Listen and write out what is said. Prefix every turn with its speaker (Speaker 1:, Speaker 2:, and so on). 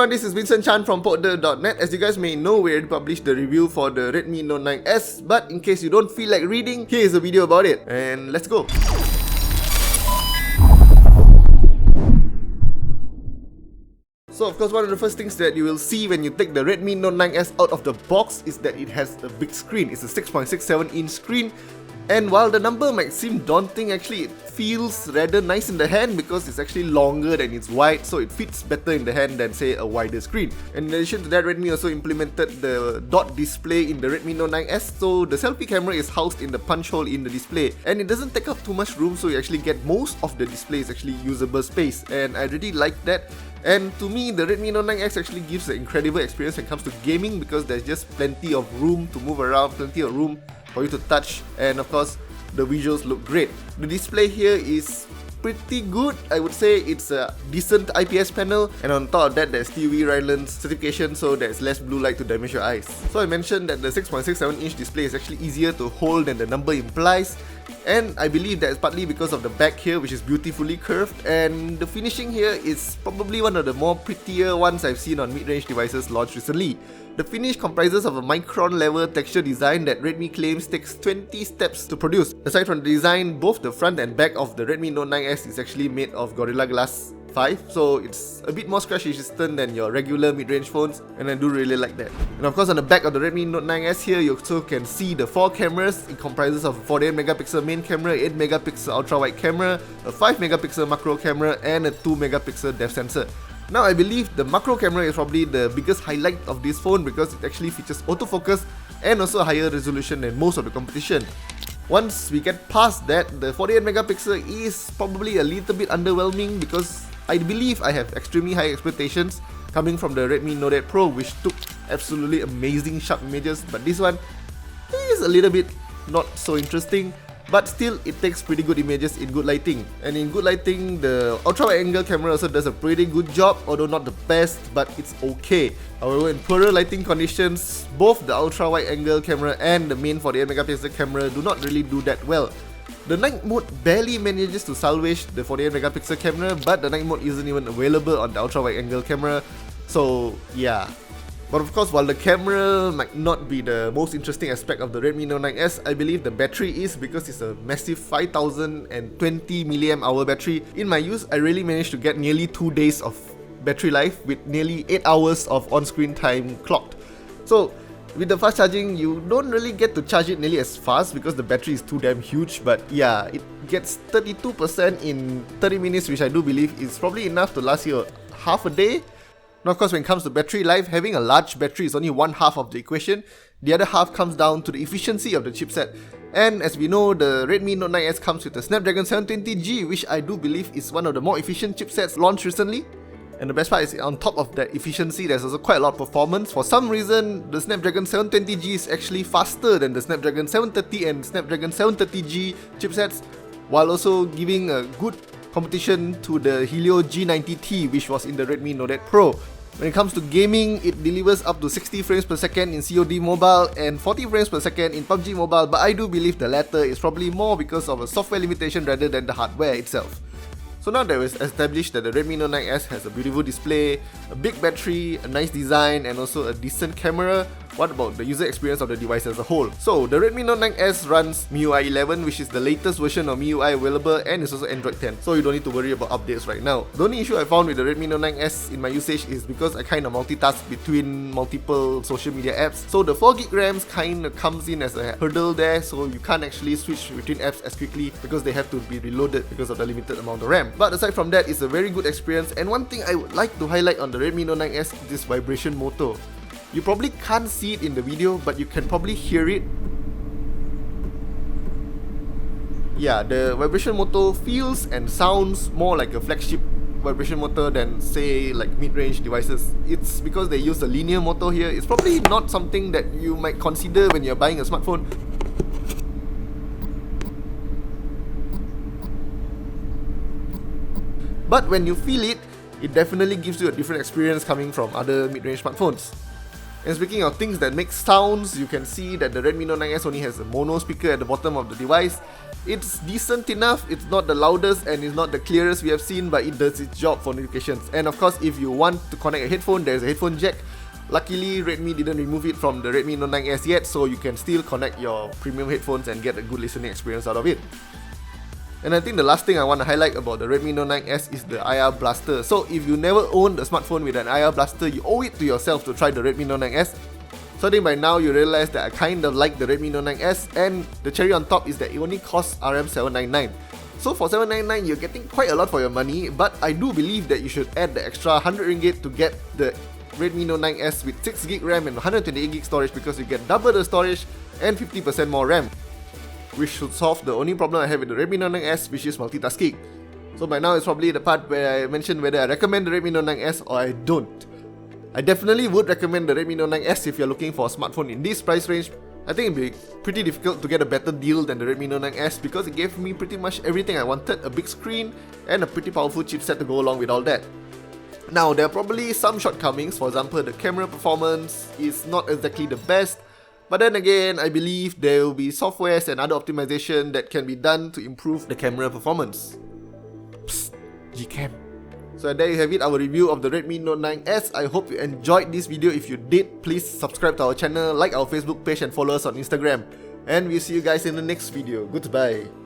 Speaker 1: everyone, this is Vincent Chan from portder.net. As you guys may know, we already published the review for the Redmi Note 9S, but in case you don't feel like reading, here is a video about it, and let's go. So of course, one of the first things that you will see when you take the Redmi Note 9S out of the box is that it has a big screen. It's a 6.67 inch screen, and while the number might seem daunting, actually it feels rather nice in the hand because it's actually longer than it's wide, so it fits better in the hand than say a wider screen. And in addition to that, Redmi also implemented the dot display in the Redmi Note 9S, so the selfie camera is housed in the punch hole in the display, and it doesn't take up too much room, so you actually get most of the display is actually usable space, and I really like that. And to me, the Redmi Note 9X actually gives an incredible experience when it comes to gaming because there's just plenty of room to move around, plenty of room for you to touch, and of course, the visuals look great. The display here is pretty good. I would say it's a decent IPS panel, and on top of that, there's TUV Raylan certification, so there's less blue light to damage your eyes. So I mentioned that the 6.67 inch display is actually easier to hold than the number implies, and I believe that is partly because of the back here, which is beautifully curved, and the finishing here is probably one of the more prettier ones I've seen on mid-range devices launched recently. The finish comprises of a micron level texture design that Redmi claims takes 20 steps to produce. Aside from the design, both the front and back of the Redmi Note 9S is actually made of Gorilla Glass 5, so it's a bit more scratch resistant than your regular mid-range phones, and I do really like that. And of course, on the back of the Redmi Note 9S here, you also can see the 4 cameras. It comprises of a 48 megapixel main camera, 8 megapixel ultra wide camera, a 5 megapixel macro camera, and a 2 megapixel depth sensor. Now I believe the macro camera is probably the biggest highlight of this phone because it actually features autofocus and also a higher resolution than most of the competition. Once we get past that, the 48 megapixel is probably a little bit underwhelming because I believe I have extremely high expectations coming from the Redmi Note 8 Pro, which took absolutely amazing sharp images, but this one is a little bit not so interesting. But still, it takes pretty good images in good lighting. And in good lighting, the ultra-wide angle camera also does a pretty good job, although not the best, but it's okay. However, in poorer lighting conditions, both the ultra-wide angle camera and the main 48 megapixel camera do not really do that well. The night mode barely manages to salvage the 48 megapixel camera, but the night mode isn't even available on the ultra-wide angle camera, so yeah. But of course, while the camera might not be the most interesting aspect of the Redmi Note 9S, I believe the battery is, because it's a massive 5020 mAh battery. In my use, I really managed to get nearly 2 days of battery life with nearly 8 hours of on-screen time clocked. So with the fast charging, you don't really get to charge it nearly as fast because the battery is too damn huge, but yeah, it gets 32% in 30 minutes, which I do believe is probably enough to last you half a day. Now of course, when it comes to battery life, having a large battery is only one half of the equation. The other half comes down to the efficiency of the chipset. And as we know, the Redmi Note 9S comes with a Snapdragon 720G, which I do believe is one of the more efficient chipsets launched recently. And the best part is, on top of that efficiency, there's also quite a lot of performance. For some reason, the Snapdragon 720G is actually faster than the Snapdragon 730 and Snapdragon 730G chipsets, while also giving a good competition to the Helio G90T, which was in the Redmi Note 8 Pro. When it comes to gaming, it delivers up to 60 frames per second in COD Mobile and 40 frames per second in PUBG Mobile, but I do believe the latter is probably more because of a software limitation rather than the hardware itself. So now that we've established that the Redmi Note 9S has a beautiful display, a big battery, a nice design, and also a decent camera, what about the user experience of the device as a whole? So the Redmi Note 9S runs MIUI 11, which is the latest version of MIUI available, and is also Android 10, so you don't need to worry about updates right now. The only issue I found with the Redmi Note 9S in my usage is because I kind of multitask between multiple social media apps, so the 4GB RAMs kind of comes in as a hurdle there, so you can't actually switch between apps as quickly because they have to be reloaded because of the limited amount of RAM. But aside from that, it's a very good experience, and one thing I would like to highlight on the Redmi Note 9S is this vibration motor. You probably can't see it in the video, but you can probably hear it. Yeah, the vibration motor feels and sounds more like a flagship vibration motor than say like mid-range devices. It's because they use a linear motor here. It's probably not something that you might consider when you're buying a smartphone. But when you feel it, it definitely gives you a different experience coming from other mid-range smartphones. And speaking of things that make sounds, you can see that the Redmi Note 9S only has a mono speaker at the bottom of the device. It's decent enough, it's not the loudest and it's not the clearest we have seen, but it does its job for notifications. And of course, if you want to connect a headphone, there's a headphone jack. Luckily, Redmi didn't remove it from the Redmi Note 9S yet, so you can still connect your premium headphones and get a good listening experience out of it. And I think the last thing I want to highlight about the Redmi Note 9S is the IR blaster. So if you never owned a smartphone with an IR blaster, you owe it to yourself to try the Redmi Note 9S. So I think by now you realize that I kind of like the Redmi Note 9S, and the cherry on top is that it only costs RM799. So for 799 you're getting quite a lot for your money, but I do believe that you should add the extra 100 ringgit to get the Redmi Note 9S with 6GB RAM and 128GB storage, because you get double the storage and 50% more RAM, which should solve the only problem I have with the Redmi Note 9S, which is multitasking. So by now it's probably the part where I mention whether I recommend the Redmi Note 9S or I don't. I definitely would recommend the Redmi Note 9S if you're looking for a smartphone in this price range. I think it'd be pretty difficult to get a better deal than the Redmi Note 9S, because it gave me pretty much everything I wanted, a big screen and a pretty powerful chipset to go along with all that. Now, there are probably some shortcomings. For example, the camera performance is not exactly the best, but then again, I believe there will be softwares and other optimization that can be done to improve the camera performance. Psst, Gcam. So there you have it, our review of the Redmi Note 9S. I hope you enjoyed this video. If you did, please subscribe to our channel, like our Facebook page and follow us on Instagram. And we'll see you guys in the next video. Goodbye.